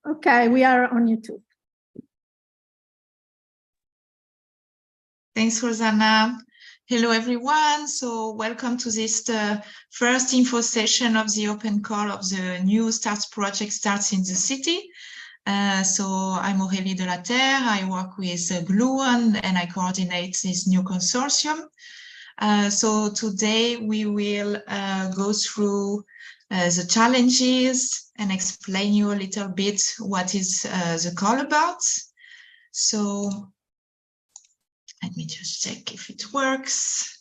Okay, we are on YouTube. Thanks, Rosanna. Hello, everyone. So welcome to this first info session of the open call of the new STARTS project, STARTS in the City. So I'm Aurélie de la Terre. I work with Gluon and I coordinate this new consortium. So today we will go through the challenges and explain you a little bit what is the call about. So let me just check if it works.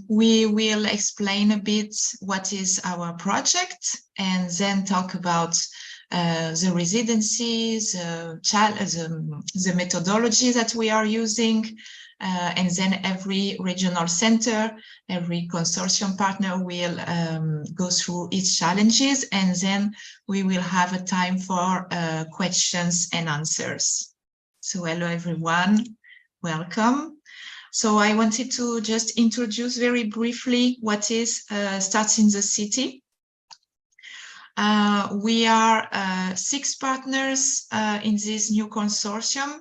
We will explain a bit what is our project and then talk about the residencies, the methodology that we are using, and then every regional center, every consortium partner will go through its challenges, and then we will have a time for questions and answers. So hello everyone, welcome. So I wanted to just introduce very briefly what is STARTS in the City. We are 6 partners in this new consortium,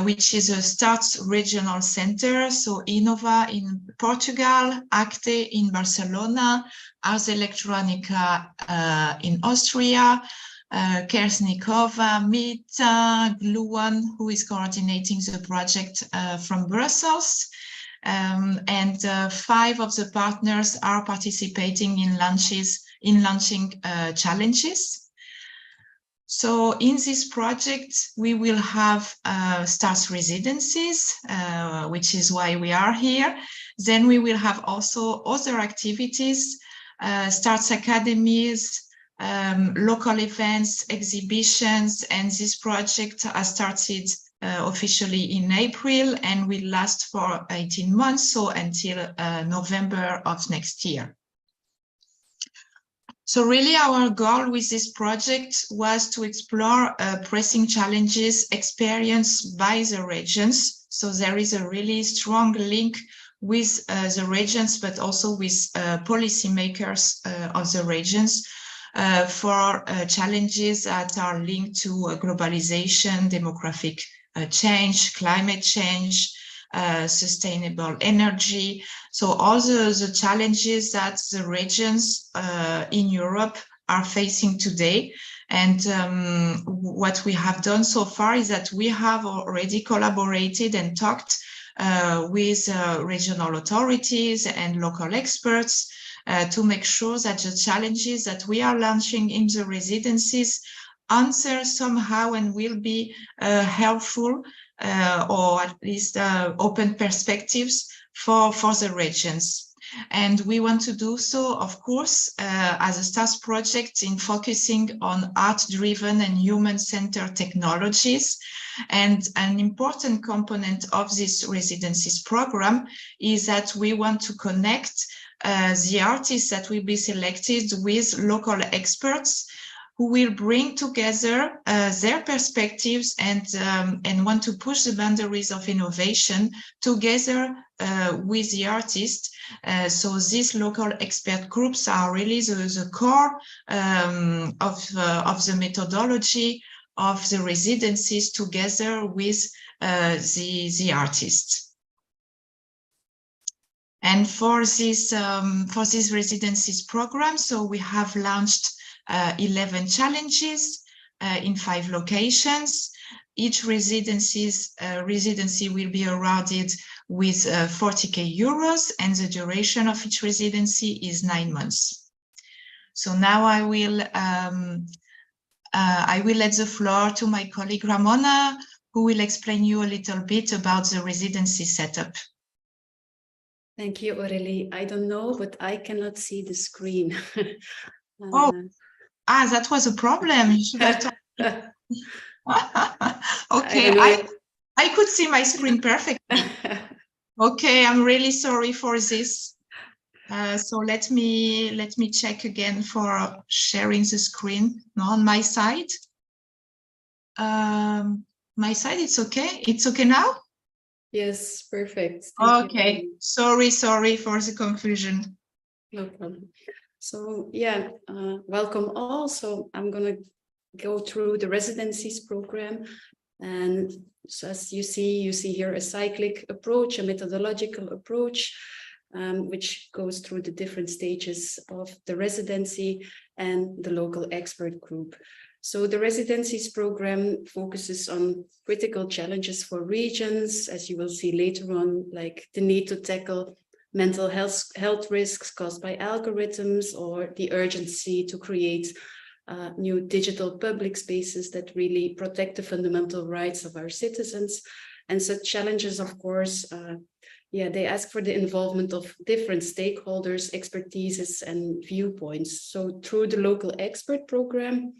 which is a STARTS regional center. So Innova in Portugal, ACTE in Barcelona, Ars Electronica in Austria, Kersnikova, Mita, Gluon, who is coordinating the project from Brussels. And 5 of the partners are participating in launching challenges. So in this project, we will have STARTS residencies, which is why we are here. Then we will have also other activities, STARTS academies, local events, exhibitions, and this project has started officially in April and will last for 18 months, so until November of next year. So really our goal with this project was to explore pressing challenges experienced by the regions. So there is a really strong link with the regions, but also with policymakers of the regions for challenges that are linked to globalization, demographic change, climate change, sustainable energy. So all the challenges that the regions in Europe are facing today. And what we have done so far is that we have already collaborated and talked with regional authorities and local experts to make sure that the challenges that we are launching in the residencies answer somehow and will be helpful or at least open perspectives for the regions. And we want to do so, of course, as a STARTS project in focusing on art-driven and human-centered technologies. And an important component of this residencies program is that we want to connect the artists that will be selected with local experts who will bring together their perspectives and want to push the boundaries of innovation together with the artists. So these local expert groups are really the core of the methodology of the residencies together with the artists. And for this residencies program, so we have launched 11 challenges in 5 locations. Each residency will be awarded with 40,000 euros, and the duration of each residency is 9 months. So now I will let the floor to my colleague Ramona, who will explain you a little bit about the residency setup. Thank you, Aurélie. I don't know, but I cannot see the screen. That was a problem. You should have told me. Okay, I could see my screen perfectly. Okay, I'm really sorry for this. So let me check again for sharing the screen. No, on my side. My side, it's okay. It's okay now? Yes, perfect. Thank you. Sorry for the confusion. No problem. So yeah, welcome all. So I'm going to go through the residencies program. And so as you see here a cyclic approach, a methodological approach, which goes through the different stages of the residency and the local expert group. So the residencies program focuses on critical challenges for regions, as you will see later on, like the need to tackle mental health risks caused by algorithms, or the urgency to create new digital public spaces that really protect the fundamental rights of our citizens. And such challenges, of course, they ask for the involvement of different stakeholders, expertises, and viewpoints. So through the local expert program,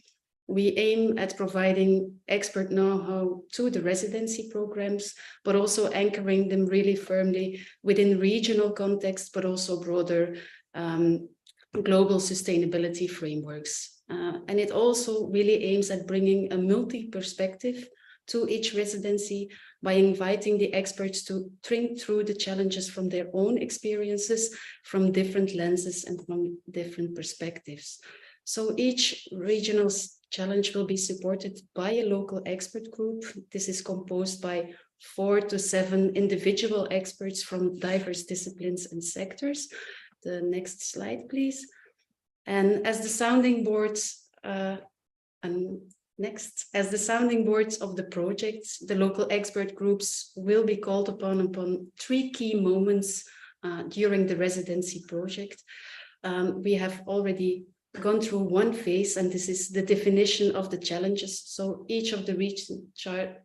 we aim at providing expert know-how to the residency programs, but also anchoring them really firmly within regional context, but also broader global sustainability frameworks. And it also really aims at bringing a multi-perspective to each residency by inviting the experts to think through the challenges from their own experiences, from different lenses and from different perspectives. So each regional challenge will be supported by a local expert group. This is composed by 4 to 7 individual experts from diverse disciplines and sectors. The next slide, please. And as the sounding boards, as the sounding boards of the projects, the local expert groups will be called upon 3 key moments during the residency project. We have already gone through one phase, and this is the definition of the challenges. So each of the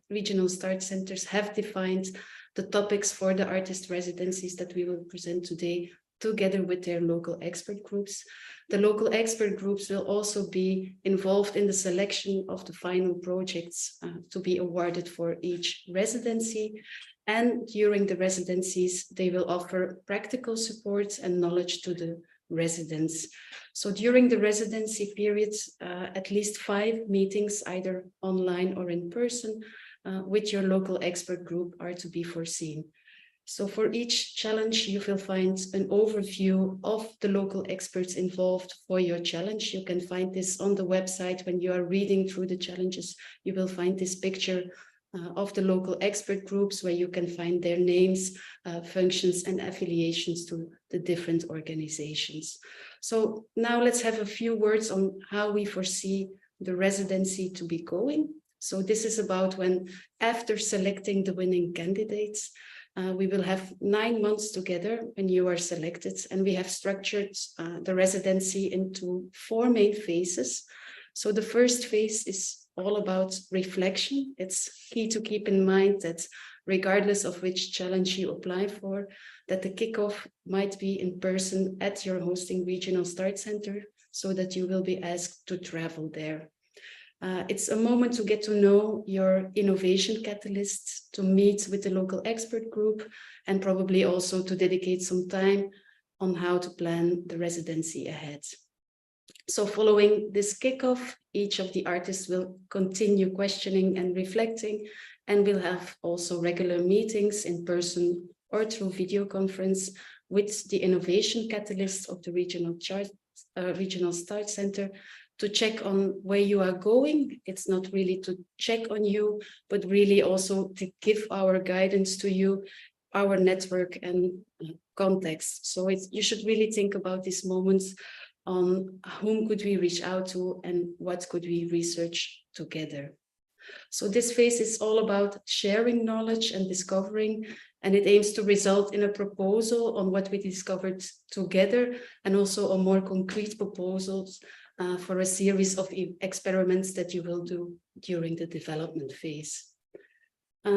regional start centers have defined the topics for the artist residencies that we will present today, together with their local expert groups. The local expert groups will also be involved in the selection of the final projects to be awarded for each residency. And during the residencies, they will offer practical support and knowledge to the residents. So during the residency period, at least 5 meetings, either online or in person, with your local expert group are to be foreseen. So for each challenge, you will find an overview of the local experts involved for your challenge. You can find this on the website. When you are reading through the challenges, you will find this picture of the local expert groups, where you can find their names, functions, and affiliations to the different organizations. So now let's have a few words on how we foresee the residency to be going. So this is about when, after selecting the winning candidates, we will have 9 months together when you are selected, and we have structured the residency into 4 main phases. So the first phase is all about reflection. It's key to keep in mind that regardless of which challenge you apply for, that the kickoff might be in person at your hosting regional start center, so that you will be asked to travel there. It's a moment to get to know your innovation catalysts, to meet with the local expert group, and probably also to dedicate some time on how to plan the residency ahead. So following this kickoff, each of the artists will continue questioning and reflecting, and will have also regular meetings in person or through video conference with the innovation catalysts of the regional start center, to check on where you are going. It's not really to check on you, but really also to give our guidance to you, our network and context. So you should really think about these moments on whom could we reach out to and what could we research together. So this phase is all about sharing knowledge and discovering, and it aims to result in a proposal on what we discovered together, and also on more concrete proposals for a series of experiments that you will do during the development phase.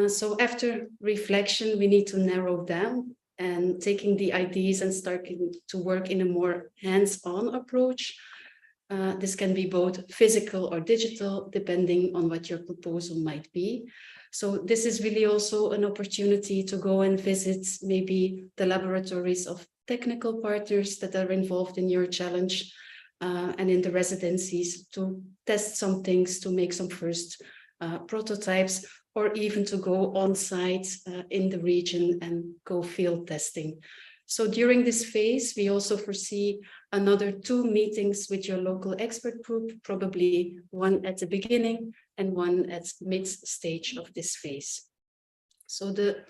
So after reflection, we need to narrow down, and taking the ideas and starting to work in a more hands-on approach. This can be both physical or digital, depending on what your proposal might be. So this is really also an opportunity to go and visit maybe the laboratories of technical partners that are involved in your challenge, and in the residencies, to test some things, to make some first prototypes, or even to go on site in the region and go field testing. So during this phase, we also foresee another 2 meetings with your local expert group, probably one at the beginning and one at mid-stage of this phase. So the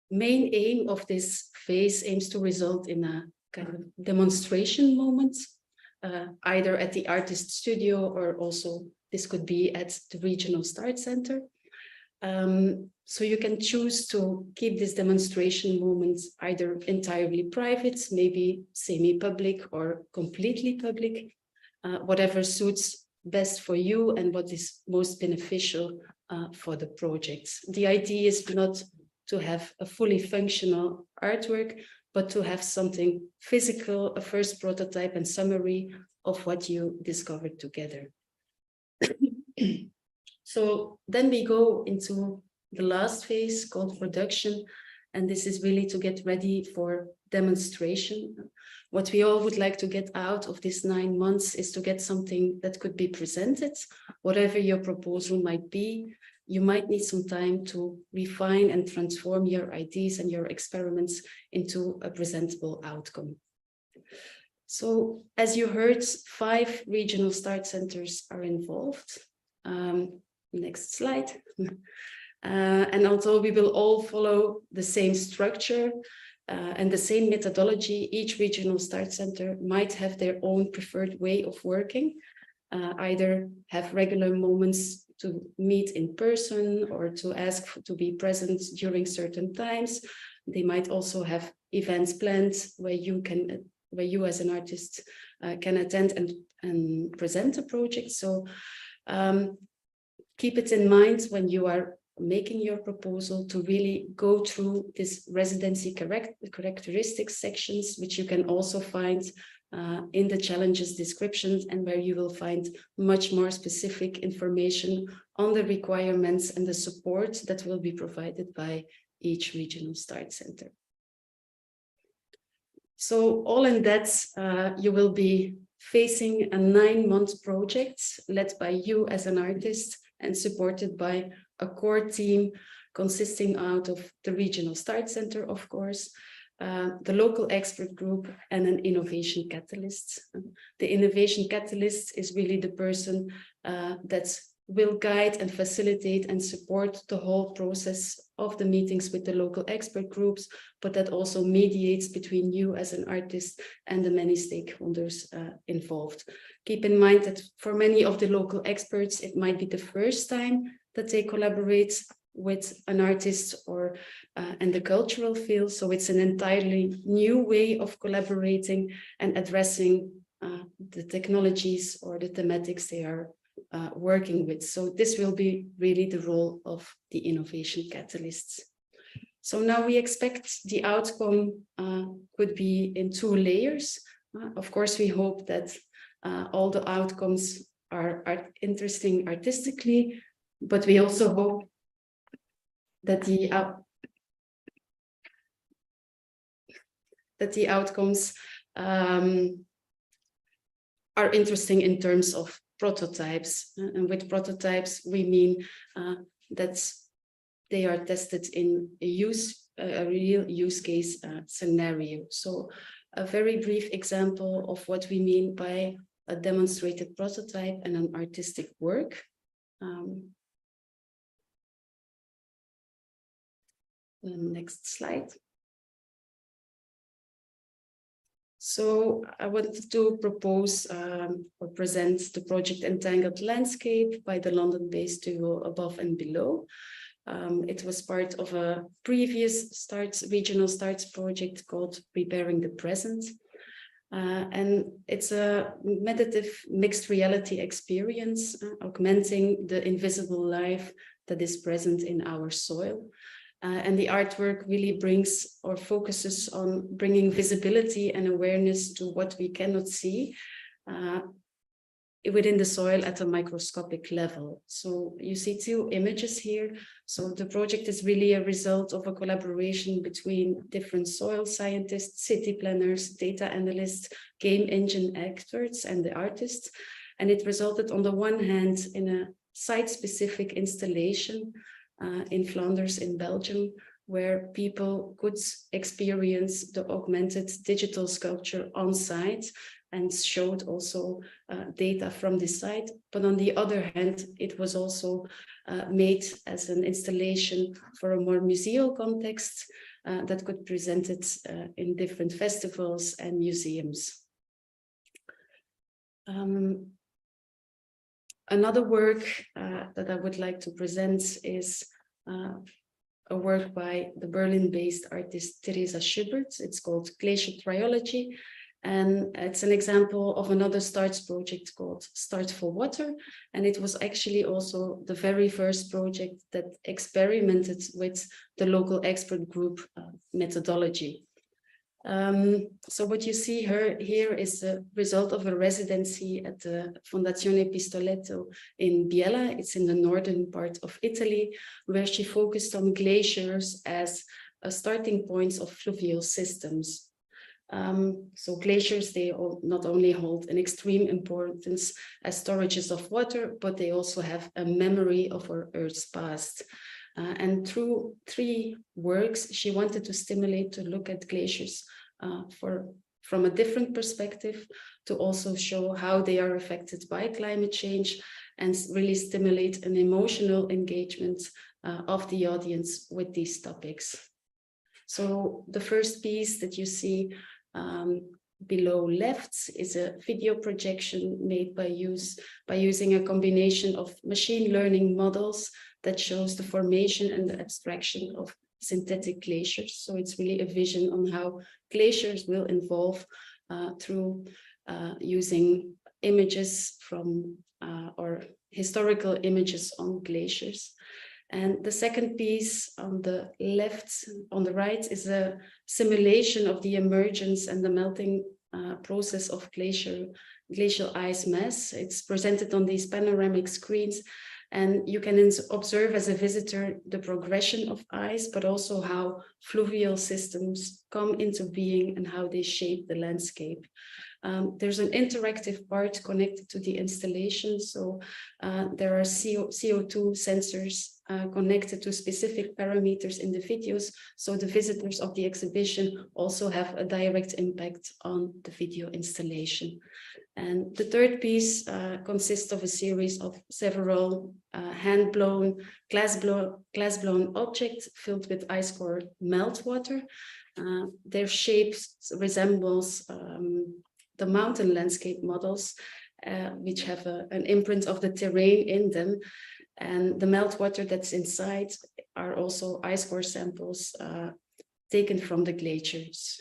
main aim of this phase aims to result in a kind of demonstration moment, either at the artist studio or also this could be at the regional start center. So you can choose to keep this demonstration moment either entirely private, maybe semi-public or completely public, whatever suits best for you and what is most beneficial for the project. The idea is not to have a fully functional artwork, but to have something physical, a first prototype and summary of what you discovered together. So then we go into the last phase called production, and this is really to get ready for demonstration. What we all would like to get out of this 9 months is to get something that could be presented. Whatever your proposal might be, you might need some time to refine and transform your ideas and your experiments into a presentable outcome. So as you heard, 5 regional start centers are involved. Next slide. And although we will all follow the same structure and the same methodology, each regional start center might have their own preferred way of working, either have regular moments to meet in person or to ask to be present during certain times. They might also have events planned where you as an artist can attend and present a project. So keep it in mind when you are making your proposal to really go through this residency characteristics sections, which you can also find in the challenges descriptions, and where you will find much more specific information on the requirements and the support that will be provided by each regional start center. So all in that, you will be facing a 9-month project led by you as an artist and supported by a core team consisting out of the regional start center, of course, the local expert group and an innovation catalyst. The innovation catalyst is really the person that will guide and facilitate and support the whole process of the meetings with the local expert groups, but that also mediates between you as an artist and the many stakeholders involved. Keep in mind that for many of the local experts, it might be the first time that they collaborate with an artist or in the cultural field. So it's an entirely new way of collaborating and addressing the technologies or the thematics they are working with. So this will be really the role of the innovation catalysts. So now we expect the outcome could be in 2 layers. Of course, we hope that all the outcomes are interesting artistically, but we also hope that the outcomes are interesting in terms of prototypes. And with prototypes, we mean that they are tested in a real use case scenario. So a very brief example of what we mean by a demonstrated prototype and an artistic work. The next slide. So I wanted to propose or present the project Entangled Landscape by the London-based duo Above and Below. It was part of a previous regional starts project called Preparing the Present. And it's a meditative mixed reality experience, augmenting the invisible life that is present in our soil. And the artwork really brings or focuses on bringing visibility and awareness to what we cannot see within the soil at a microscopic level. So you see 2 images here. So the project is really a result of a collaboration between different soil scientists, city planners, data analysts, game engine experts, and the artists. And it resulted on the one hand in a site-specific installation in Flanders in Belgium, where people could experience the augmented digital sculpture on site and showed also data from this site. But on the other hand, it was also made as an installation for a more museal context that could present it in different festivals and museums. Another work that I would like to present is a work by the Berlin-based artist Theresa Schubert. It's called Glacier Triology, and it's an example of another STARTS project called Start for Water. And it was actually also the very first project that experimented with the local expert group methodology. So what you see here is the result of a residency at the Fondazione Pistoletto in Biella. It's in the northern part of Italy, where she focused on glaciers as a starting points of fluvial systems. So glaciers, they not only hold an extreme importance as storages of water, but they also have a memory of our Earth's past. And through 3 works, she wanted to stimulate to look at glaciers from a different perspective, to also show how they are affected by climate change and really stimulate an emotional engagement of the audience with these topics. So the first piece that you see below left is a video projection made by using a combination of machine learning models that shows the formation and the abstraction of synthetic glaciers. So it's really a vision on how glaciers will evolve through using images from or historical images on glaciers. And the second piece on the left, on the right, is a simulation of the emergence and the melting process of glacial ice mass. It's presented on these panoramic screens, and you can observe as a visitor the progression of ice, but also how fluvial systems come into being and how they shape the landscape. There's an interactive part connected to the installation. So there are CO2 sensors connected to specific parameters in the videos. So the visitors of the exhibition also have a direct impact on the video installation. And the third piece consists of a series of several hand-blown, glass-blown objects filled with ice-core meltwater. Their shapes resembles the mountain landscape models, which have an imprint of the terrain in them. And the meltwater that's inside are also ice core samples taken from the glaciers.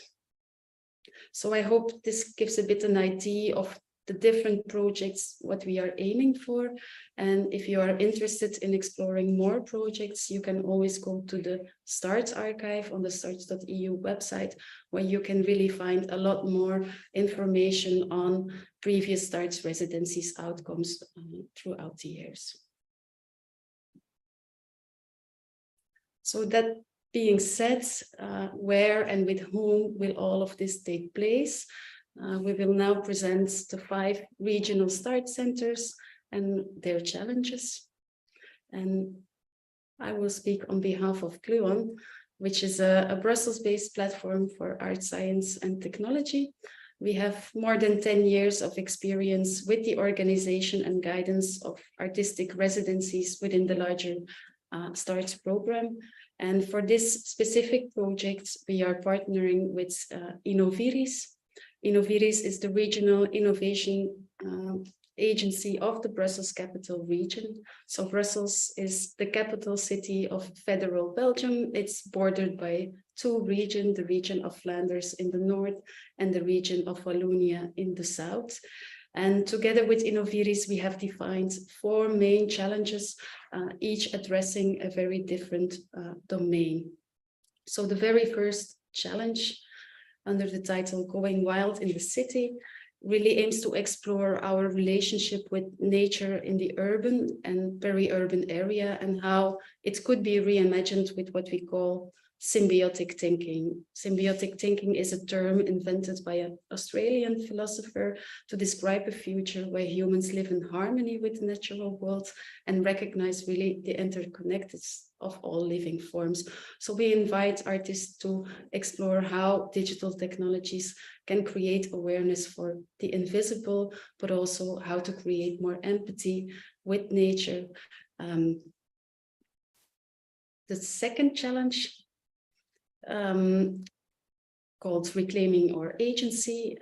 So I hope this gives a bit an idea of the different projects, what we are aiming for. And if you are interested in exploring more projects, you can always go to the STARTS archive on the starts.eu website, where you can really find a lot more information on previous STARTS residencies outcomes throughout the years. So that being said, where and with whom will all of this take place? We will now present the 5 regional START centers and their challenges. And I will speak on behalf of Gluon, which is a Brussels-based platform for art, science, and technology. We have more than 10 years of experience with the organization and guidance of artistic residencies within the larger STARTS program. And for this specific project, we are partnering with Innoviris. Innoviris is the regional innovation agency of the Brussels capital region. So Brussels is the capital city of federal Belgium. It's bordered by 2 regions, the region of Flanders in the north and the region of Wallonia in the south. And together with Innoviris, we have defined 4 main challenges, each addressing a very different domain. So the very first challenge, under the title Going Wild in the City, really aims to explore our relationship with nature in the urban and peri-urban area, and how it could be reimagined with what we call symbiotic thinking. Symbiotic thinking is a term invented by an Australian philosopher to describe a future where humans live in harmony with the natural world and recognize really the interconnectedness of all living forms. So we invite artists to explore how digital technologies can create awareness for the invisible, but also how to create more empathy with nature. The second challenge, called Reclaiming Our Agency,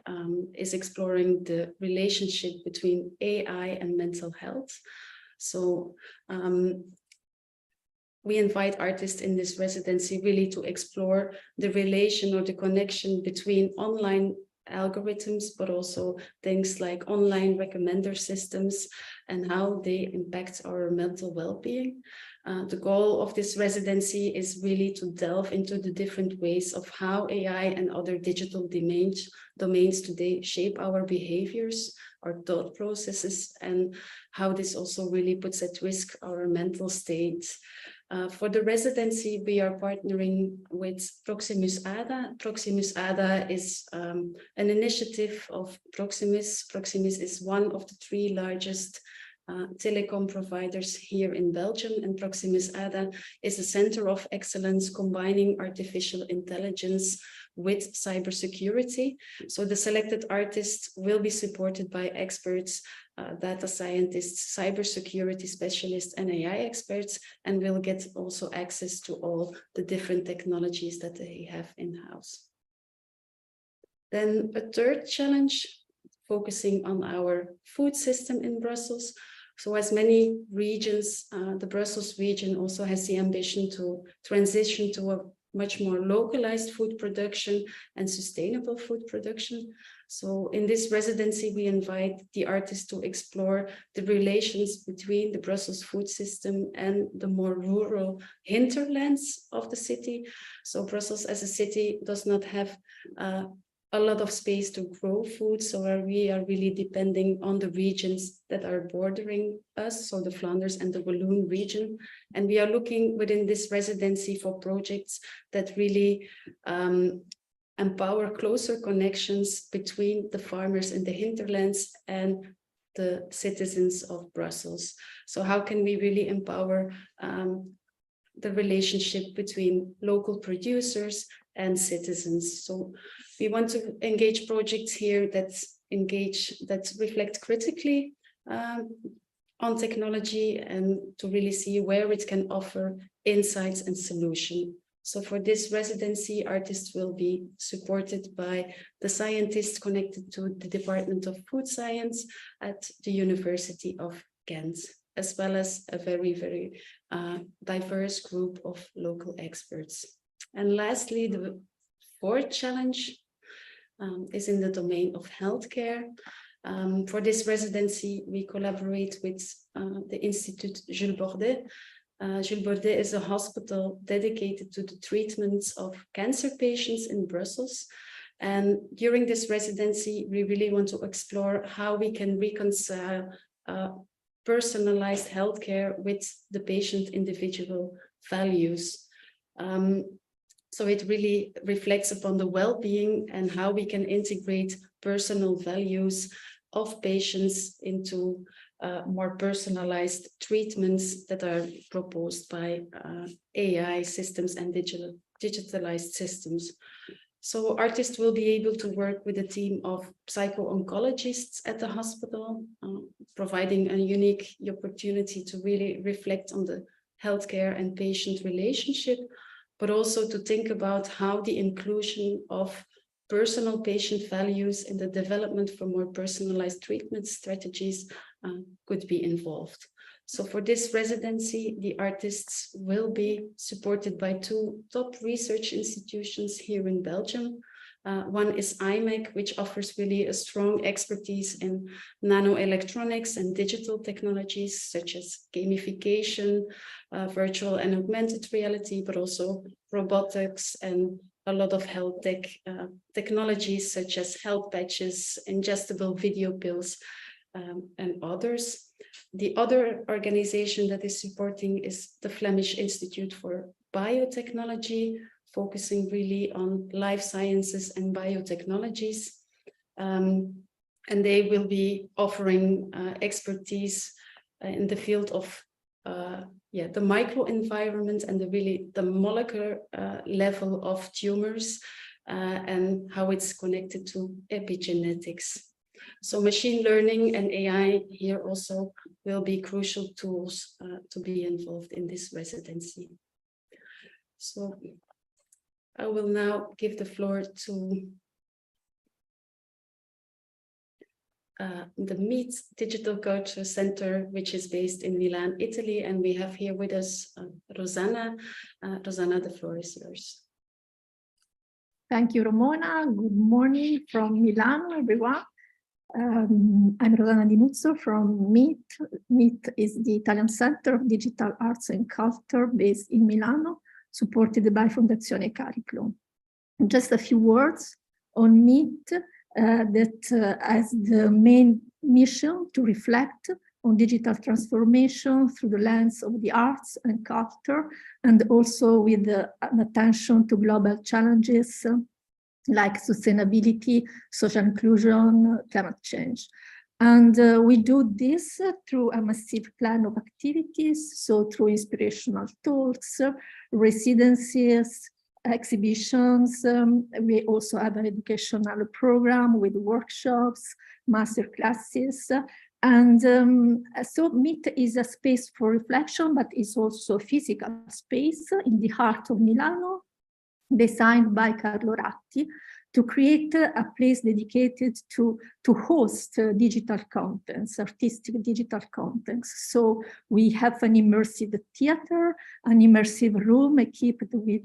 is exploring the relationship between AI and mental health. So we invite artists in this residency really to explore the relation or the connection between online algorithms, but also things like online recommender systems and how they impact our mental well-being. The goal of this residency is really to delve into the different ways of how AI and other digital domains today shape our behaviors, our thought processes, and how this also really puts at risk our mental state. For the residency, we are partnering with Proximus ADA. Proximus ADA is an initiative of Proximus. Proximus is one of the 3 largest telecom providers here in Belgium, and Proximus ADA is a center of excellence combining artificial intelligence with cybersecurity. So the selected artists will be supported by experts, data scientists, cybersecurity specialists, and AI experts, and will get also access to all the different technologies that they have in-house. Then a third challenge, focusing on our food system in Brussels. So as many regions, the Brussels region also has the ambition to transition to a much more localized food production and sustainable food production. So in this residency, we invite the artists to explore the relations between the Brussels food system and the more rural hinterlands of the city. So Brussels as a city does not have a lot of space to grow food, so we are really depending on the regions that are bordering us, so the Flanders and the Walloon region. And we are looking within this residency for projects that really empower closer connections between the farmers in the hinterlands and the citizens of Brussels. So how can we really empower the relationship between local producers and citizens? So we want to engage projects here that reflect critically on technology and to really see where it can offer insights and solutions. So for this residency, artists will be supported by the scientists connected to the Department of Food Science at the University of Ghent, as well as a very, very diverse group of local experts. And lastly, the fourth challenge is in the domain of healthcare. For this residency, we collaborate with the Institute Jules Bordet. Jules Bordet is a hospital dedicated to the treatments of cancer patients in Brussels. And during this residency, we really want to explore how we can reconcile personalized healthcare with the patient individual values. So it really reflects upon the well-being and how we can integrate personal values of patients into more personalized treatments that are proposed by AI systems and digitalized systems. So artists will be able to work with a team of psycho-oncologists at the hospital, providing a unique opportunity to really reflect on the healthcare and patient relationship, but also to think about how the inclusion of personal patient values in the development for more personalized treatment strategies could be involved. So for this residency, the artists will be supported by 2 top research institutions here in Belgium. One is IMEC, which offers really a strong expertise in nanoelectronics and digital technologies such as gamification, virtual and augmented reality, but also robotics and a lot of health tech technologies such as health patches, ingestible video pills, and others. The other organization that is supporting is the Flemish Institute for Biotechnology, focusing really on life sciences and biotechnologies. And they will be offering expertise in the field of the microenvironment and the molecular level of tumors and how it's connected to epigenetics. So machine learning and AI here also will be crucial tools to be involved in this residency. So I will now give the floor to the Meet Digital Culture Center, which is based in Milan, Italy. And we have here with us Rosanna. Rosanna, the floor is yours. Thank you, Ramona. Good morning from Milan, everyone. I'm Rosanna Di Nuzzo from Meet. Meet is the Italian Center of Digital Arts and Culture based in Milano, supported by Fondazione Cariclo. Just a few words on Meet. That has the main mission to reflect on digital transformation through the lens of the arts and culture, and also with an attention to global challenges like sustainability, social inclusion, climate change. And we do this through a massive plan of activities, so through inspirational talks, residencies, exhibitions. We also have an educational program with workshops, master classes. And so Meet is a space for reflection, but it's also a physical space in the heart of Milano, designed by Carlo Ratti, to create a place dedicated to host digital contents, artistic digital contents. So we have an immersive theater, an immersive room equipped with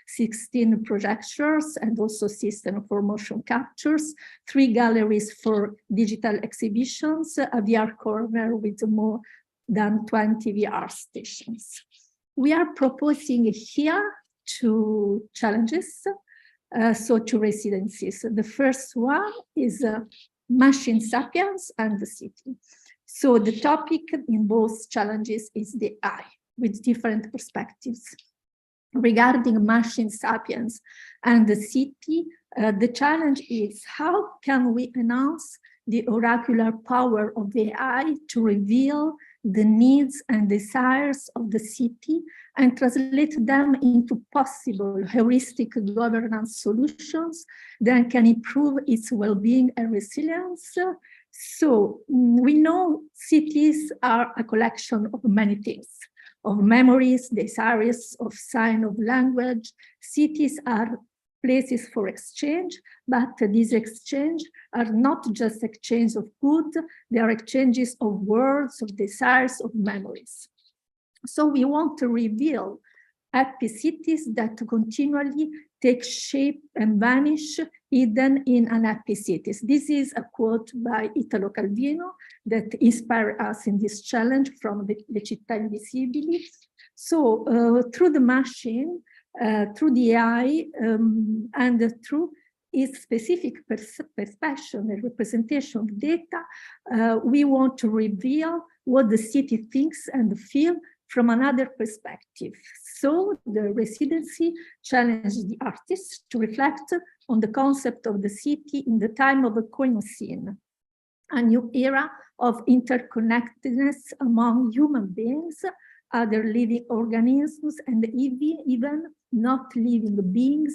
16 projectors and also system for motion captures, 3 galleries for digital exhibitions, a VR corner with more than 20 VR stations. We are proposing here 2 challenges. So 2 residencies. The first one is machine sapiens and the city. So the topic in both challenges is the AI with different perspectives. Regarding machine sapiens and the city, the challenge is how can we enhance the oracular power of the AI to reveal the needs and desires of the city and translate them into possible heuristic governance solutions that can improve its well-being and resilience. So we know cities are a collection of many things, of memories, desires, of sign of language. Cities are places for exchange, but these exchanges are not just exchange of goods, they are exchanges of words, of desires, of memories. So we want to reveal happy cities that continually take shape and vanish, hidden in unhappy cities. This is a quote by Italo Calvino that inspired us in this challenge from the Città Invisibili. So through the machine, through the AI, and through its specific perception and representation of data, we want to reveal what the city thinks and feels from another perspective. So the residency challenged the artists to reflect on the concept of the city in the time of the Koinocene, a new era of interconnectedness among human beings, other living organisms, and even not living beings,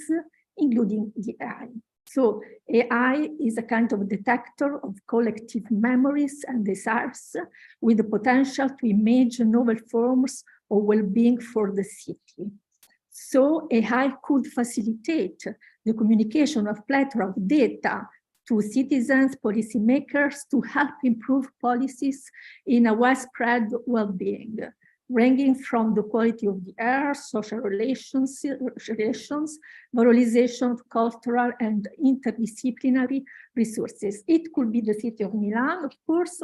including the AI. So AI is a kind of detector of collective memories and desires with the potential to imagine novel forms of well-being for the city. So AI could facilitate the communication of plethora of data to citizens, policymakers, to help improve policies in a widespread well-being, ranging from the quality of the air, social relations, valorization of cultural and interdisciplinary resources. It could be the city of Milan, of course,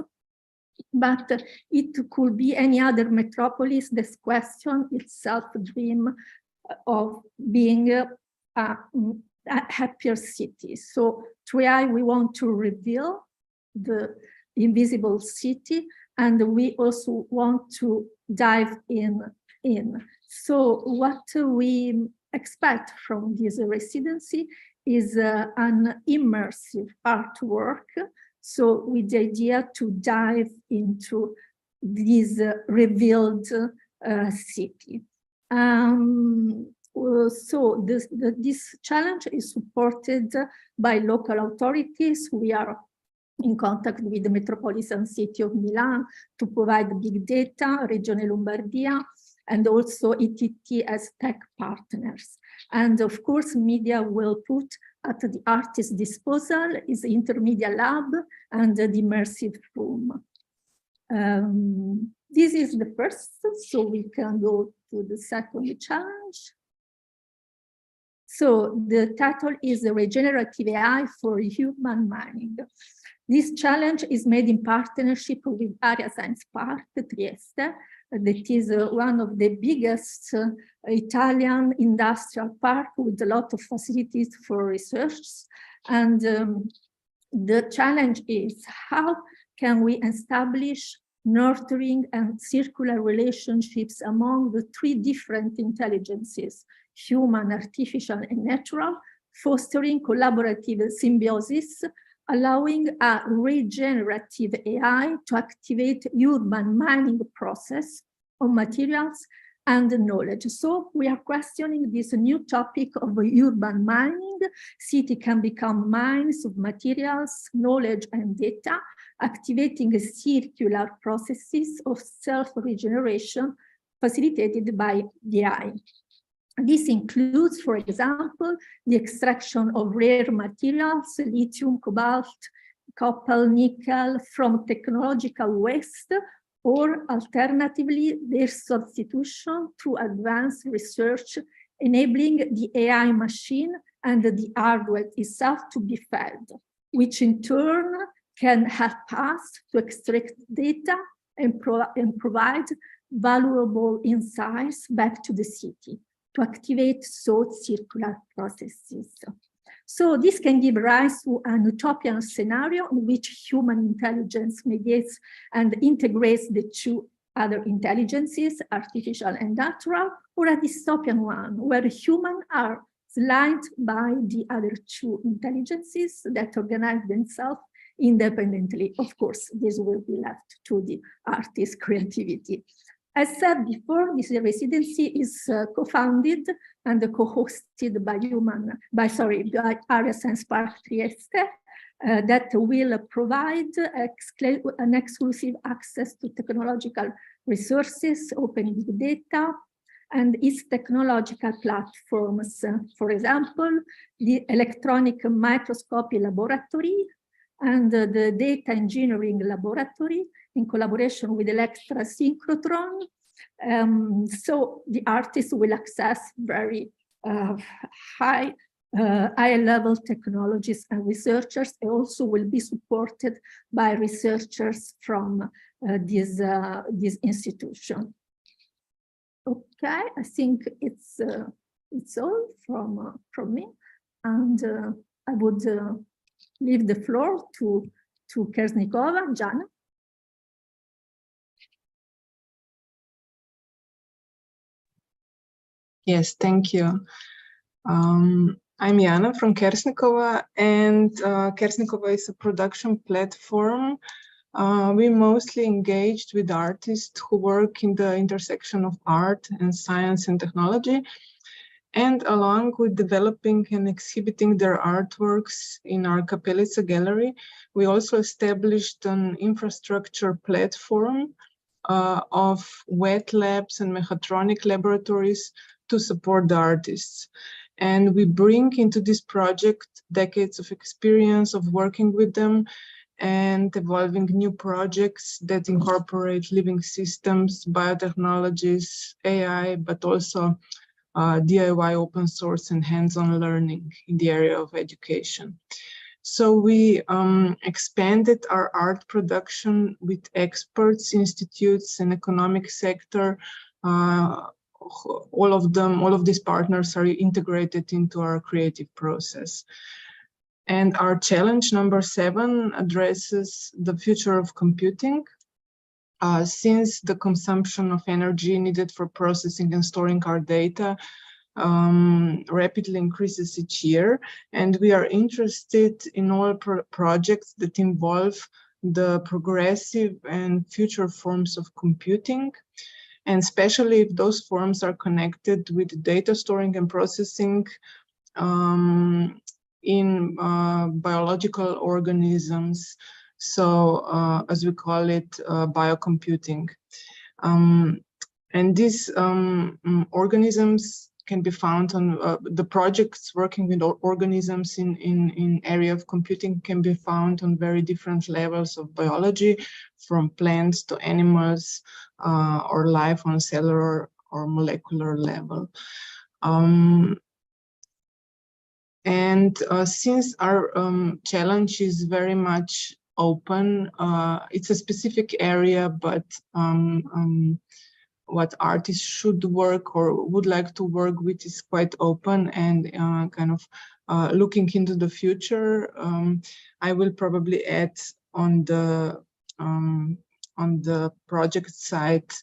but it could be any other metropolis that questions itself dream of being a happier city. So through AI, we want to reveal the invisible city, and we also want to dive in. So what we expect from this residency is an immersive artwork. So with the idea to dive into this revealed city. So this challenge is supported by local authorities. We are in contact with the metropolitan city of Milan to provide big data, Regione Lombardia, and also ETT as tech partners. And of course, media will put at the artist's disposal is the intermedia lab and the immersive room. This is the first, so we can go to the second challenge. So the title is the Regenerative AI for Human Mining. This challenge is made in partnership with Area Science Park Trieste, that is one of the biggest Italian industrial park with a lot of facilities for research. And the challenge is how can we establish nurturing and circular relationships among the three different intelligences, human, artificial, and natural, fostering collaborative symbiosis, allowing a regenerative AI to activate urban mining process of materials and knowledge. So we are questioning this new topic of urban mining. City can become mines of materials, knowledge, and data, activating circular processes of self-regeneration facilitated by the AI. This includes, for example, the extraction of rare materials, lithium, cobalt, copper, nickel, from technological waste, or alternatively, their substitution through advanced research, enabling the AI machine and the hardware itself to be fed, which in turn can help us to extract data and provide valuable insights back to the city, to activate so circular processes. So this can give rise to an utopian scenario in which human intelligence mediates and integrates the two other intelligences, artificial and natural, or a dystopian one where humans are slimed by the other two intelligences that organize themselves independently. Of course, this will be left to the artist's creativity. As said before, this residency is co-founded and co-hosted by Area Science Park Trieste, that will provide an exclusive access to technological resources, open big data, and its technological platforms. For example, the electronic microscopy laboratory and the data engineering laboratory in collaboration with Electra Synchrotron. So the artists will access very high-level technologies and researchers. They also will be supported by researchers from this institution. Okay, I think it's all from me, and I would leave the floor to Kersnikova, Jana. Yes, thank you. I'm Jana from Kersnikova, and Kersnikova is a production platform. We mostly engaged with artists who work in the intersection of art and science and technology. And along with developing and exhibiting their artworks in our Kapelica gallery, we also established an infrastructure platform of wet labs and mechatronic laboratories to support the artists. And we bring into this project decades of experience of working with them and evolving new projects that incorporate living systems, biotechnologies, AI, but also DIY open source and hands-on learning in the area of education. So we expanded our art production with experts, institutes, and economic sector. All of these partners are integrated into our creative process. And our challenge number 7 addresses the future of computing. Since the consumption of energy needed for processing and storing our data rapidly increases each year, and we are interested in all projects that involve the progressive and future forms of computing, and especially if those forms are connected with data storing and processing in biological organisms, so as we call it, biocomputing. And these organisms can be found on the projects working with organisms in area of computing can be found on very different levels of biology, from plants to animals, or life on cellular or molecular level. Since our challenge is very much open, it's a specific area, but what artists should work or would like to work with is quite open and kind of looking into the future. I will probably add on the project site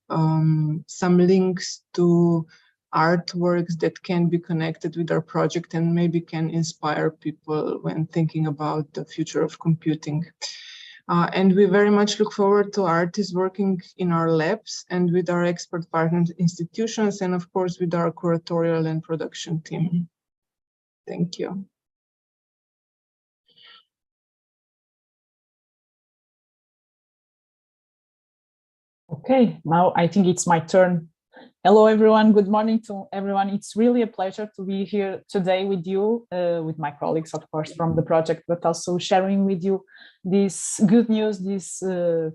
some links to artworks that can be connected with our project and maybe can inspire people when thinking about the future of computing. And we very much look forward to artists working in our labs and with our expert partner institutions, and of course with our curatorial and production team. Thank you. Okay, now I think it's my turn. Hello, everyone. Good morning to everyone. It's really a pleasure to be here today with you, with my colleagues, of course, from the project, but also sharing with you this good news, these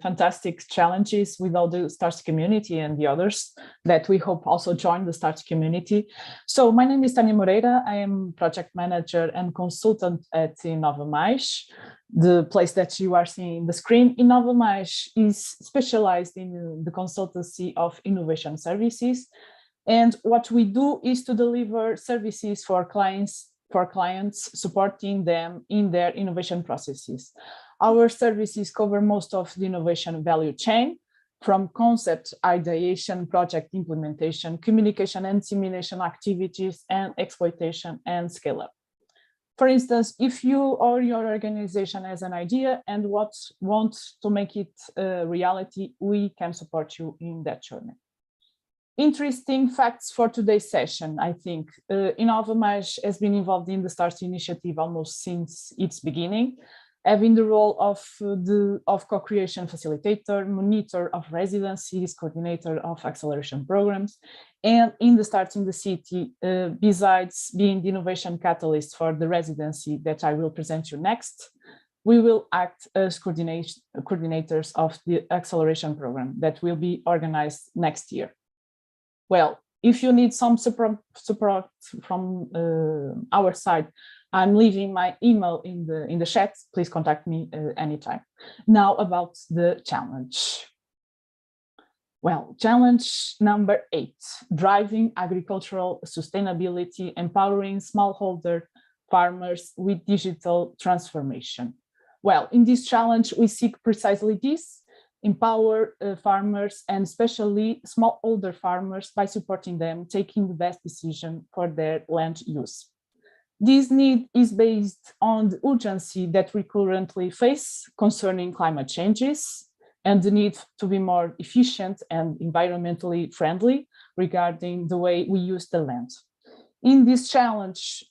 fantastic challenges with all the STARTS community and the others that we hope also join the STARTS community. So my name is Tânia Moreira. I am project manager and consultant at Inova Mais. The place that you are seeing in the screen. Inova Mais is specialized in the consultancy of innovation services. And what we do is to deliver services for clients, supporting them in their innovation processes. Our services cover most of the innovation value chain, from concept ideation, project implementation, communication and simulation activities, and exploitation and scale-up. For instance, if you or your organization has an idea and want to make it a reality, we can support you in that journey. Interesting facts for today's session, I think. Inova Mais has been involved in the STARTS initiative almost since its beginning, having the role of co-creation facilitator, monitor of residencies, coordinator of acceleration programs, and in the STARTS in the City, besides being the innovation catalyst for the residency that I will present you next, we will act as coordinators of the acceleration program that will be organized next year. Well, if you need some support from our side, I'm leaving my email in the chat. Please contact me anytime. Now about the challenge. Well, challenge number 8, driving agricultural sustainability, empowering smallholder farmers with digital transformation. Well, in this challenge, we seek precisely this, empower farmers and especially smallholder farmers by supporting them taking the best decision for their land use. This need is based on the urgency that we currently face concerning climate changes and the need to be more efficient and environmentally friendly regarding the way we use the land. In this challenge,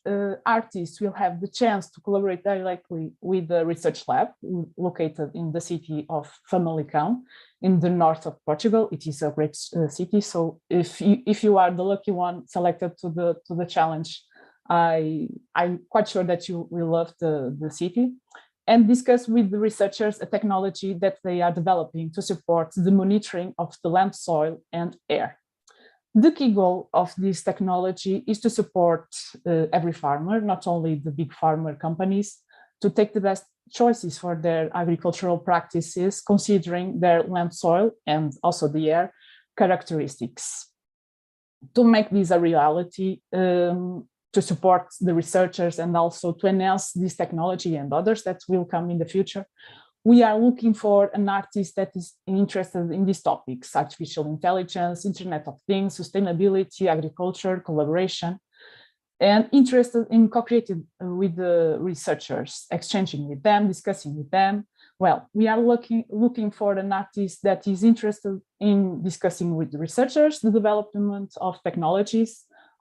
artists will have the chance to collaborate directly with the research lab located in the city of Famalicão in the north of Portugal. It is a great city, so if you are the lucky one selected to the challenge, I'm quite sure that you will love the city, and discuss with the researchers a technology that they are developing to support the monitoring of the land, soil, and air. The key goal of this technology is to support every farmer, not only the big farmer companies, to take the best choices for their agricultural practices, considering their land, soil, and also the air characteristics. To make this a reality, to support the researchers and also to enhance this technology and others that will come in the future, we are looking for an artist that is interested in these topics: artificial intelligence, Internet of Things, sustainability, agriculture, collaboration, and interested in co-creating with the researchers, exchanging with them, discussing with them. Well, we are looking for an artist that is interested in discussing with the researchers the development of technologies,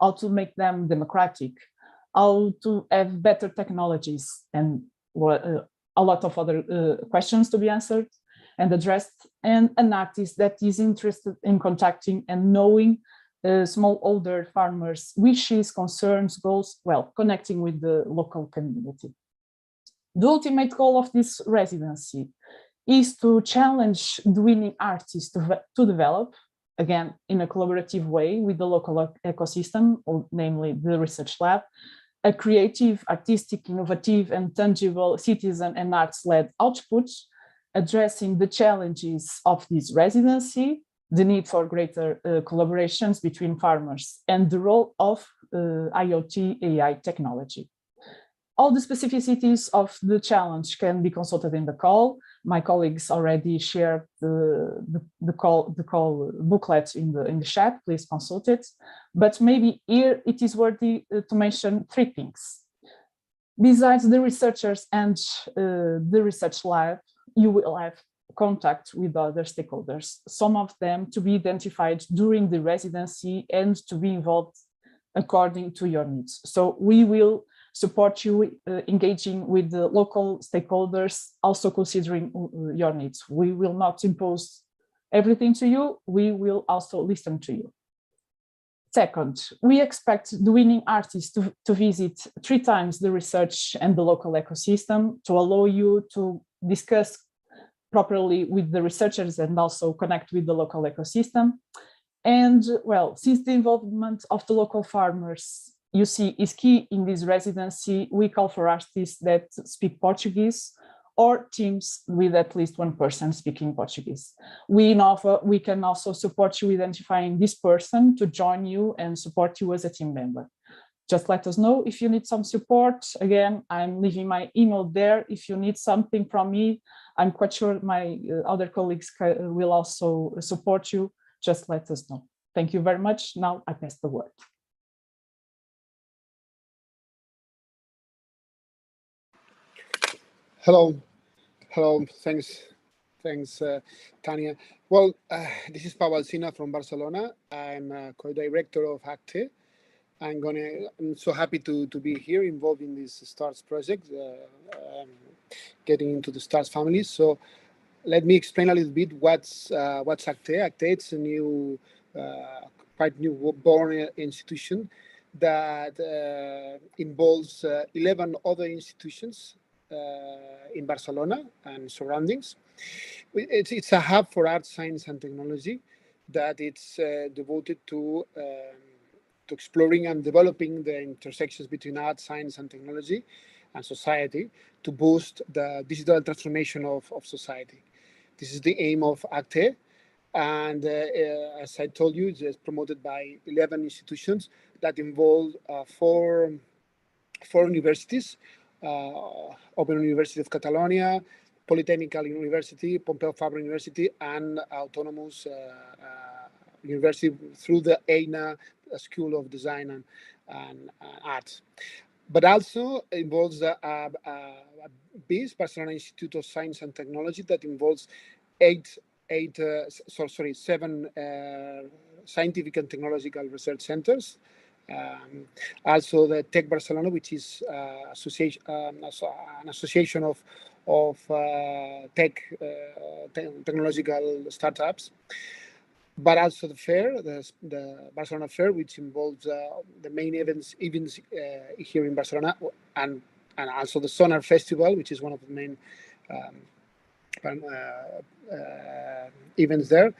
how to make them democratic, how to have better technologies, and a lot of other questions to be answered and addressed, and an artist that is interested in contacting and knowing smallholder farmers' wishes, concerns, goals, well, connecting with the local community. The ultimate goal of this residency is to challenge the winning artists to develop, again, in a collaborative way with the local ecosystem, or namely the research lab, a creative, artistic, innovative, and tangible citizen and arts-led output, addressing the challenges of this residency, the need for greater collaborations between farmers, and the role of IoT AI technology. All the specificities of the challenge can be consulted in the call. My colleagues already shared the call booklet in the chat. Please consult it. But maybe here it is worthy to mention three things. Besides the researchers and the research lab, you will have contact with other stakeholders, some of them to be identified during the residency and to be involved according to your needs. So we will support you engaging with the local stakeholders, also considering your needs. We will not impose everything to you, we will also listen to you. Second, we expect the winning artists to visit 3 times the research and the local ecosystem to allow you to discuss properly with the researchers and also connect with the local ecosystem. And well, since the involvement of the local farmers, you see, is key in this residency, we call for artists that speak Portuguese or teams with at least one person speaking Portuguese. We can also support you identifying this person to join you and support you as a team member. Just let us know if you need some support. Again, I'm leaving my email there. If you need something from me, I'm quite sure my other colleagues will also support you. Just let us know. Thank you very much. Now I pass the word. Hello, thanks, Tania. Well, this is Pau Alsina from Barcelona. I'm co-director of ACTE. I'm so happy to be here involved in this STARTS project, getting into the STARTS family. So let me explain a little bit what's ACTE. ACTE, it's a new, quite new born institution that involves 11 other institutions in Barcelona and surroundings. It's a hub for art, science, and technology that it's devoted to exploring and developing the intersections between art, science, and technology and society to boost the digital transformation of society. This is the aim of ACTE. And as I told you, it's promoted by 11 institutions that involve four universities, Open University of Catalonia, Polytechnical University, Pompeu Fabra University, and Autonomous University through the EINA School of Design and Arts. But also involves BIS, Barcelona Institute of Science and Technology, that involves seven scientific and technological research centers. Also the Tech Barcelona, which is an association of technological startups, but also the fair, the Barcelona Fair, which involves the main events here in Barcelona, and also the Sonar Festival, which is one of the main events there,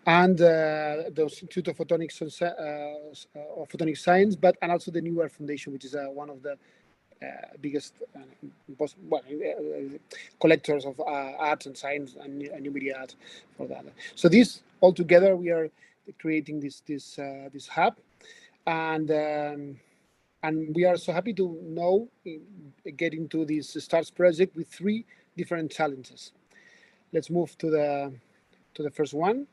and the Institute of Photonic Science, and also the New Earth Foundation, which is one of the biggest collectors of art and science and new media art for that. So this all together, we are creating this hub, and we are so happy to get into this STARTS project with 3 different challenges. let's move to the first one.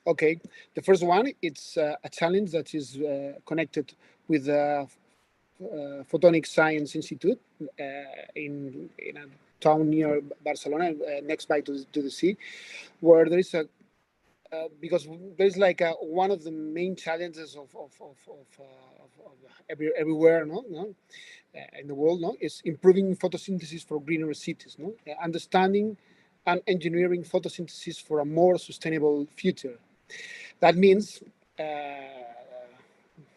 Okay, the first one, it's a challenge that is connected with the Photonic Science Institute in a town near Barcelona, next by to the sea, where there is a because there's like one of the main challenges of everywhere, in the world, is improving photosynthesis for greener cities, understanding and engineering photosynthesis for a more sustainable future. That means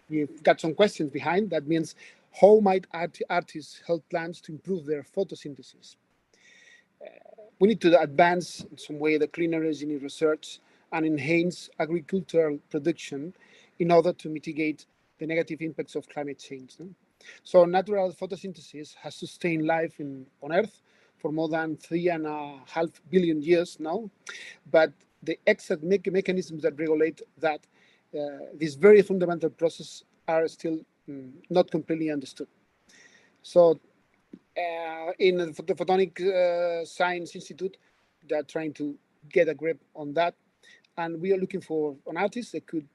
we've got some questions behind. That means how might artists help plants to improve their photosynthesis? We need to advance in some way the clean energy research and enhance agricultural production in order to mitigate the negative impacts of climate change. So natural photosynthesis has sustained life on Earth for more than 3.5 billion years now, but the exact mechanisms that regulate that, this very fundamental process, are still not completely understood. So in the Photonic Science Institute, they're trying to get a grip on that, and we are looking for an artist that could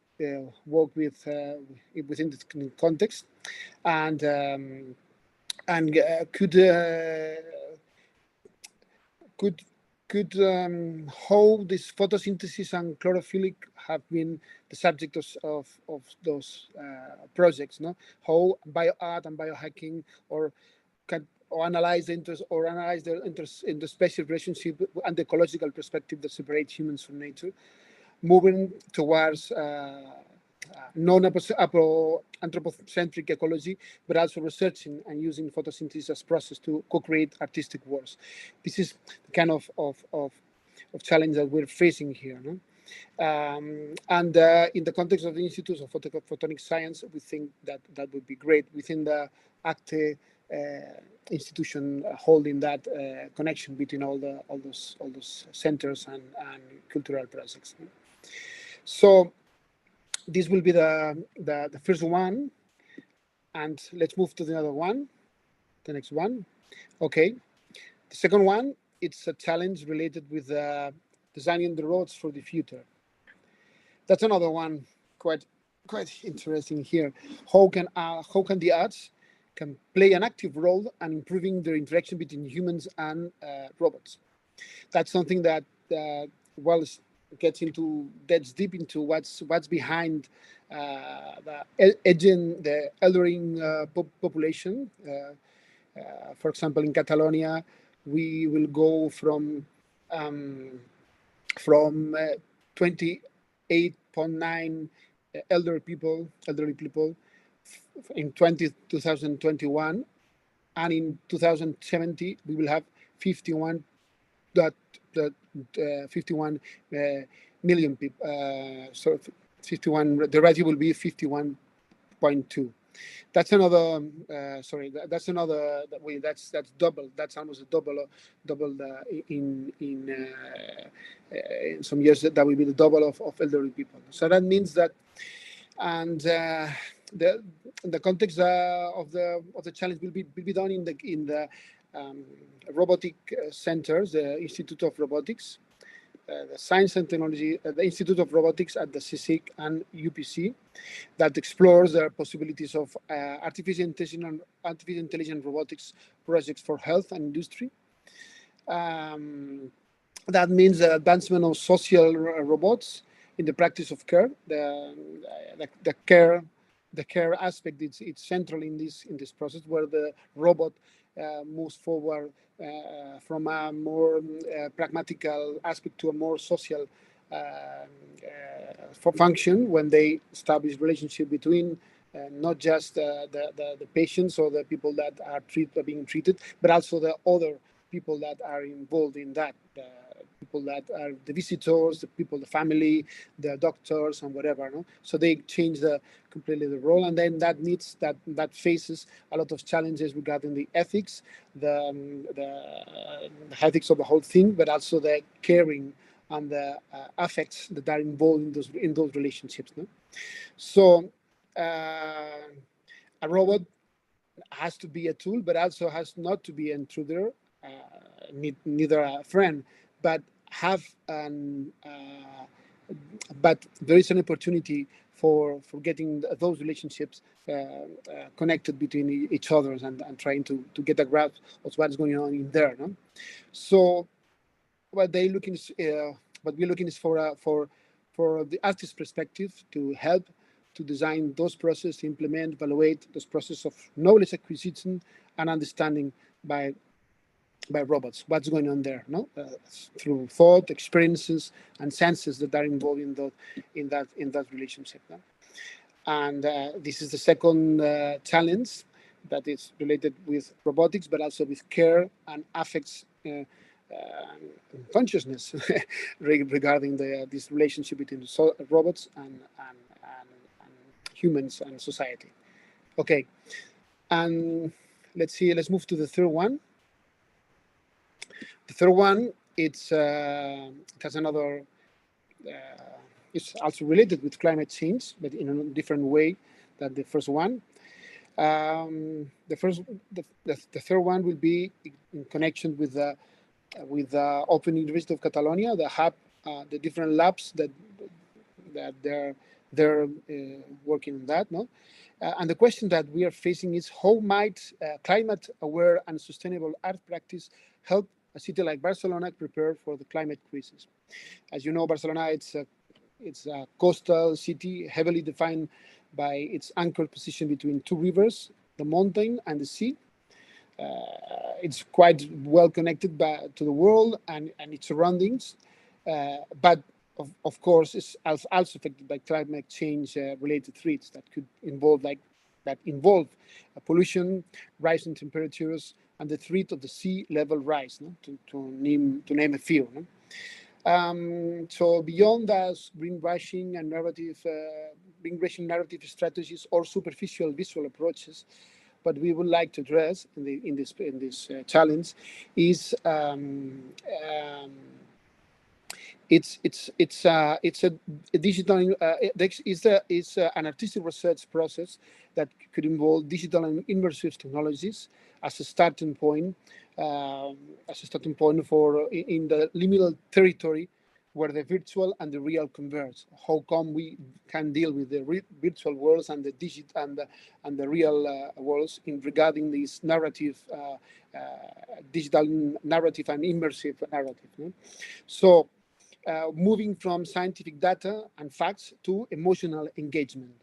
work with within this context, and could how this photosynthesis and chlorophyll have been the subject of those projects, how bioart and biohacking or analyze the interest in the spatial relationship and the ecological perspective that separates humans from nature, moving towards non-anthropocentric ecology, but also researching and using photosynthesis as process to co-create artistic works. This is the kind of challenge that we're facing here. And in the context of the Institute of Photonic Science, we think that that would be great within the ACTE institution, holding that connection between all those centers and cultural projects. So this will be the first one, and let's move to the other one, the next one. Okay, the second one, it's a challenge related with designing the roads for the future. That's another one quite interesting here. How can the arts can play an active role in improving the interaction between humans and robots? That's something that gets deep into what's behind the elderly population. For example, in Catalonia, we will go from 28.9 elderly people in 2021, and in 2070 we will have 51 million people. So 51. The ratio will be 51.2. That's another. That's another way. That's double. That's almost a double in some years. That will be the double of elderly people. So that means that, and the context of the challenge will be done in the robotic centers, the Institute of Robotics, the Science and Technology, the Institute of Robotics at the CSIC and UPC, that explores the possibilities of artificial intelligent robotics projects for health and industry. That means the advancement of social robots in the practice of care. The care aspect, it's central in this process, where the robot moves forward from a more pragmatical aspect to a more social function, when they establish relationship between not just the patients or the people that are being treated, but also the other people that are involved in that, people that are the visitors, the people, the family, the doctors, and whatever. So they change completely the role, and then that faces a lot of challenges regarding the ethics, the ethics of the whole thing, but also the caring and the affects that are involved in those relationships. So a robot has to be a tool, but also has not to be an intruder. neither a friend, but have an but there is an opportunity for getting those relationships connected between each other and trying to get a grasp of what's going on in there. No? So what we're looking is for the artist's perspective to help to design those processes, implement, evaluate those processes of knowledge acquisition and understanding by robots, what's going on there, no? Through thought, experiences, and senses that are involved in that relationship. No? And this is the second challenge that is related with robotics, but also with care and affects consciousness regarding this relationship between the robots and humans and society. Okay, and let's move to the third one. The third one, it has another, it's also related with climate change, but in a different way than the first one. The third one will be in connection with the Open University of Catalonia, the hub, the different labs that they're working on that, no? And the question that we are facing is how might climate-aware and sustainable art practice help a city like Barcelona prepare for the climate crisis? As you know, Barcelona, it's a coastal city, heavily defined by its anchored position between two rivers, the mountain and the sea. It's quite well connected to the world and its surroundings, but of course, it's also affected by climate change related threats that could involve pollution, rising temperatures, and the threat of the sea level rise, no? to name a few. No? So beyond that, greenwashing narrative strategies or superficial visual approaches, what we would like to address in this challenge is it's a digital it's an artistic research process that could involve digital and immersive technologies as a starting point for in the liminal territory where the virtual and the real converge. How come we can deal with the virtual worlds and the and the real worlds in regarding this narrative, digital narrative and immersive narrative. No? So. Moving from scientific data and facts to emotional engagement,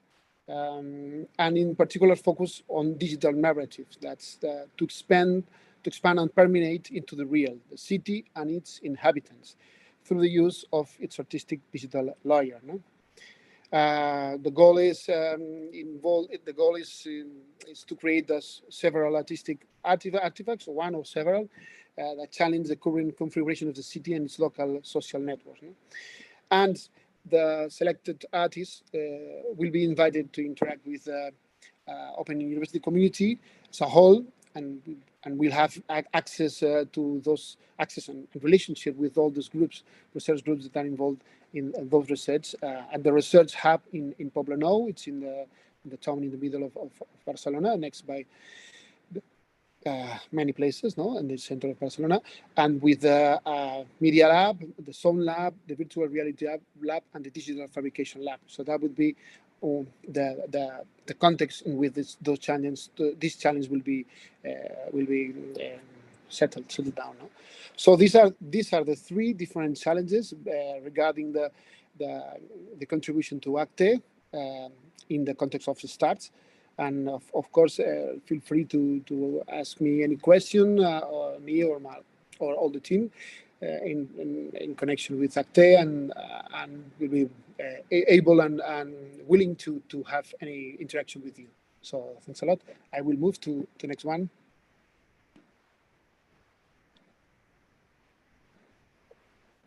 and in particular focus on digital narratives. That's to expand and permeate into the real, the city and its inhabitants, through the use of its artistic digital layer. No? The goal is is to create several artistic artifacts, one or several, that challenge the current configuration of the city and its local social networks. No? And the selected artists will be invited to interact with the Open University community as a whole, and we'll have access to those and relationship with all those research groups that are involved in those research. At the research hub in Poblenou, it's in the town in the middle of Barcelona, next by many places, no, in the center of Barcelona, and with the media lab, the sound lab, the virtual reality lab, and the digital fabrication lab. So that would be the context in which this challenge will be settled down. No? So these are the three different challenges regarding the contribution to ACTE in the context of the STARTS. And of course, feel free to ask me any question, or me or all the team in connection with ACTE, and we'll be able and willing to have any interaction with you. So thanks a lot. I will move to the next one.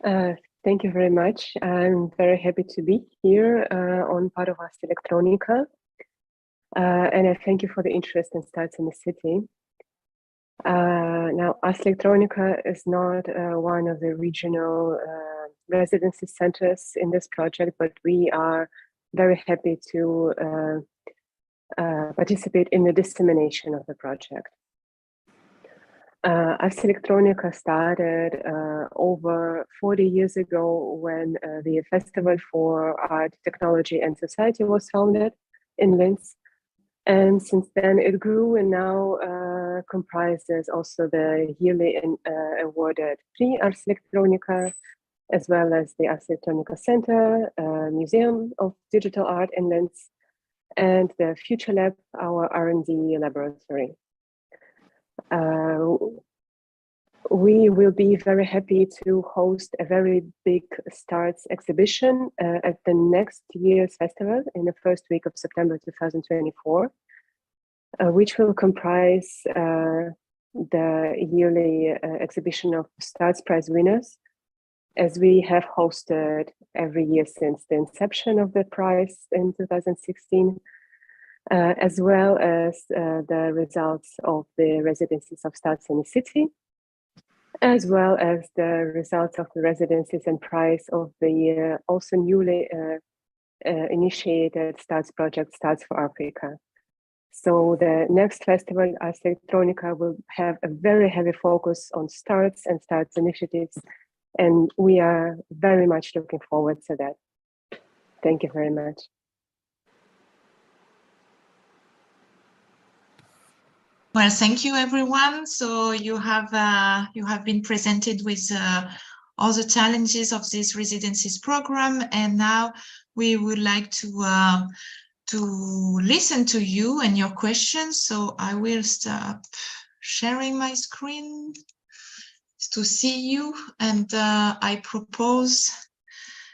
Thank you very much. I'm very happy to be here on part of S+T+ARTS. And I thank you for the interest in STARTS in the City. Now, S+T+ARTS is not one of the regional residency centers in this project, but we are very happy to participate in the dissemination of the project. Ars Electronica started over 40 years ago when the Festival for Art, Technology and Society was founded in Linz. And since then it grew and now comprises also the yearly awarded Prix Ars Electronica, as well as the Ars Electronica Center, Museum of Digital Art in Linz, and the Future Lab, our R&D laboratory. We will be very happy to host a very big STARTS exhibition at the next year's festival in the first week of September 2024, which will comprise the yearly exhibition of STARTS Prize winners, as we have hosted every year since the inception of the prize in 2016. As well as the results of the residencies of STARTS in the City, as well as the results of the residencies and prize of the also newly initiated STARTS project, STARTS for Africa. So the next festival, Ars Electronica, will have a very heavy focus on STARTS and STARTS initiatives, and we are very much looking forward to that. Thank you very much. Well, thank you, everyone. So you have been presented with all the challenges of this residencies program, and now we would like to listen to you and your questions. So I will stop sharing my screen to see you, and I propose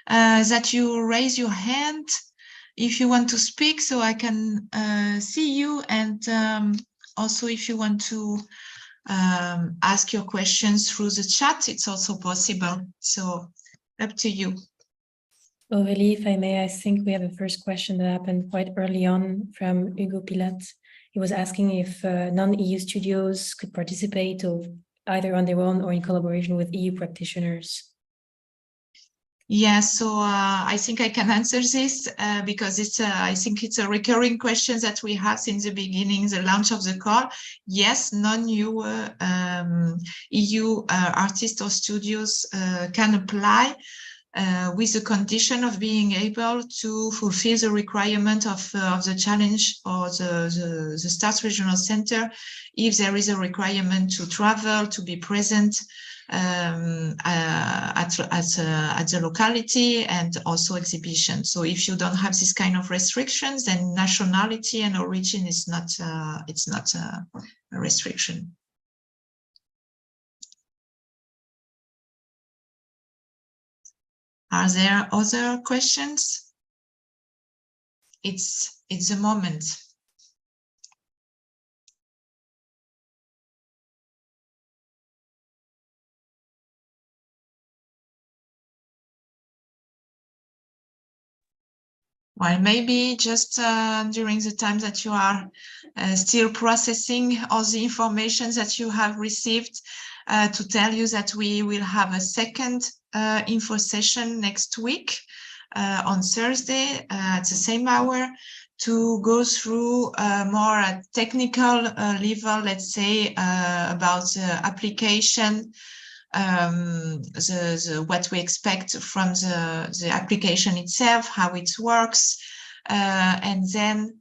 that you raise your hand if you want to speak, so I can see you, and also, if you want to ask your questions through the chat, it's also possible. So up to you. Aurélie, if I may, I think we have a first question that happened quite early on from Hugo Pilat. He was asking if non-EU studios could participate either on their own or in collaboration with EU practitioners. Yeah, so I think I can answer this because I think it's a recurring question that we have since the beginning, the launch of the call. Yes, non-EU artists or studios can apply with the condition of being able to fulfill the requirement of the challenge or the STARTS Regional Center, if there is a requirement to travel, to be present at the locality, and also exhibition. So if you don't have this kind of restrictions, then nationality and origin is not it's not a restriction. Are there other questions? It's a moment. Well, maybe just during the time that you are still processing all the information that you have received, to tell you that we will have a second info session next week on Thursday at the same hour, to go through more at technical level, let's say, about the application, what we expect from the application itself, how it works, and then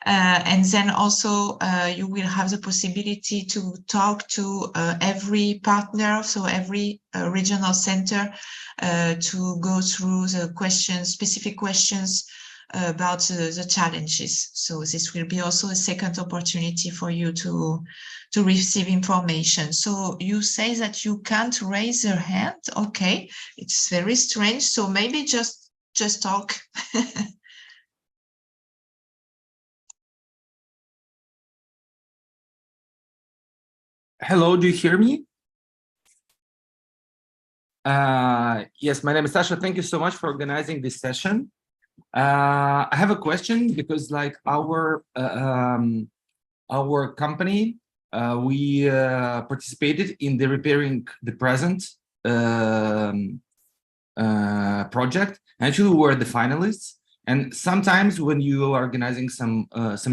and then also you will have the possibility to talk to every partner, so every regional center, to go through the questions, specific questions about the challenges. So this will be also a second opportunity for you to receive information. So you say that you can't raise your hand. Okay, it's very strange. So maybe just talk. Hello, do you hear me? Yes, my name is Sasha. Thank you so much for organizing this session. I have a question because, like, our company, we participated in the Repairing the Present project. Actually, we were the finalists, And sometimes when you are organizing some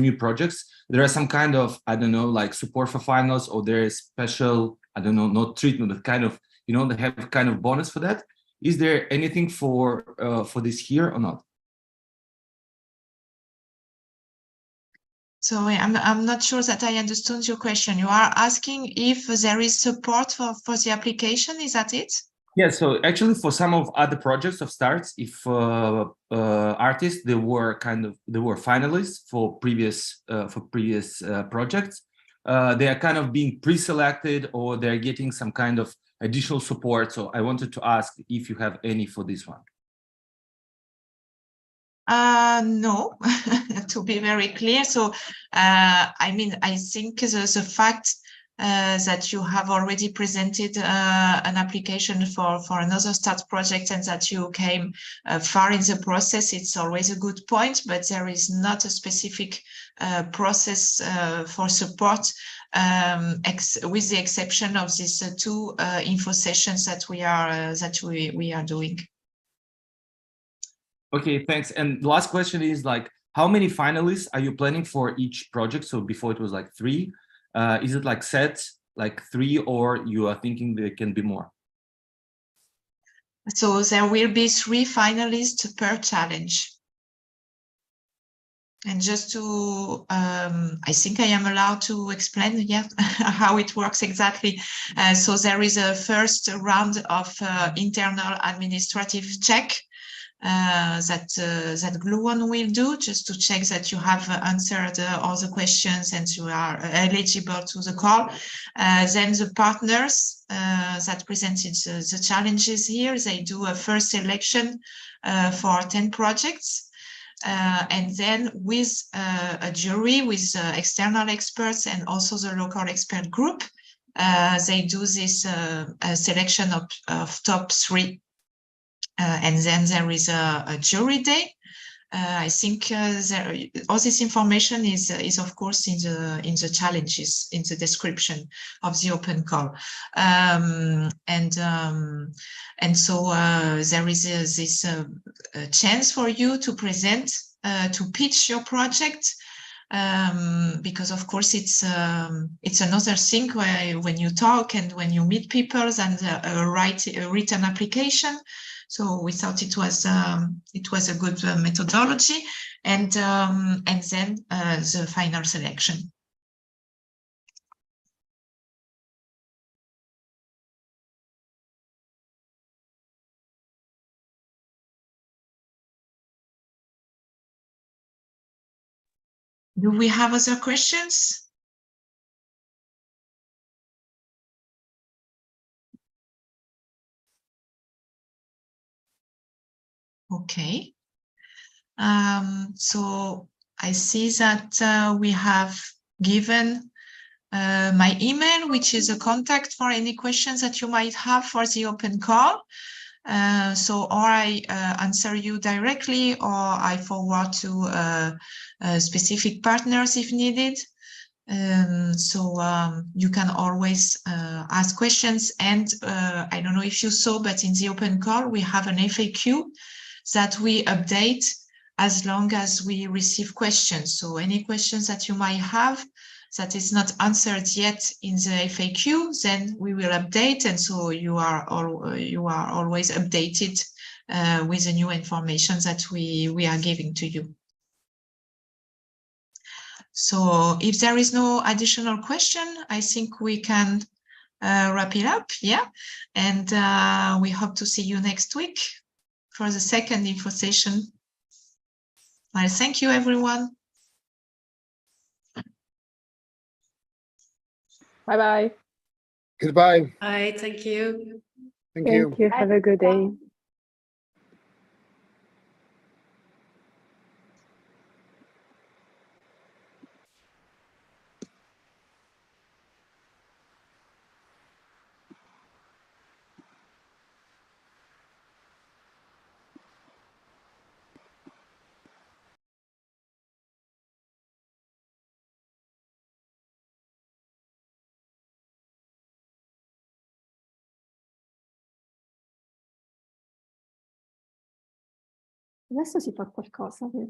new projects, there are some kind of, I don't know, like support for finals, or there is special, I don't know, not treatment, but kind of, you know, they have kind of bonus for that. Is there anything for this here or not? So I'm not sure that I understood your question. You are asking if there is support for the application, is that it? Yeah, so actually for some of other projects of STARTS, if artists, they were finalists for previous projects, they are kind of being pre-selected, or they're getting some kind of additional support. So I wanted to ask if you have any for this one. No, to be very clear. So, I mean, I think the fact that you have already presented an application for another START project, and that you came far in the process, it's always a good point, but there is not a specific process for support, with the exception of these two info sessions that we are doing. Okay, thanks. And the last question is, like, how many finalists are you planning for each project? So before it was like 3. Is it like set like 3, or you are thinking there can be more? So there will be 3 finalists per challenge. And just to, I think I am allowed to explain, yeah, how it works exactly. So there is a first round of internal administrative check that Gluon will do, just to check that you have answered all the questions and you are eligible to the call. Then the partners that presented the challenges here, they do a first selection for 10 projects. And then with a jury, with external experts and also the local expert group, they do this selection of top 3. And then there is a jury day. I think all this information is of course in the challenges, in the description of the open call, and so there is this chance for you to present, to pitch your project. Because of course it's another thing when you talk and when you meet people than a written application. So we thought it was a good methodology, and then the final selection. Do we have other questions? Okay. So I see that we have given my email, which is a contact for any questions that you might have for the open call. So or I answer you directly, or I forward to specific partners if needed. So you can always ask questions. And I don't know if you saw, but in the open call, we have an FAQ that we update as long as we receive questions. So any questions that you might have that is not answered yet in the FAQ, then we will update. And so you are always updated with the new information that we are giving to you. So if there is no additional question, I think we can wrap it up. Yeah. And we hope to see you next week for the second info session. Well, thank you, everyone. Bye-bye. Goodbye. Bye, thank you. Thank you. Thank you. Have a good day. Adesso si fa qualcosa per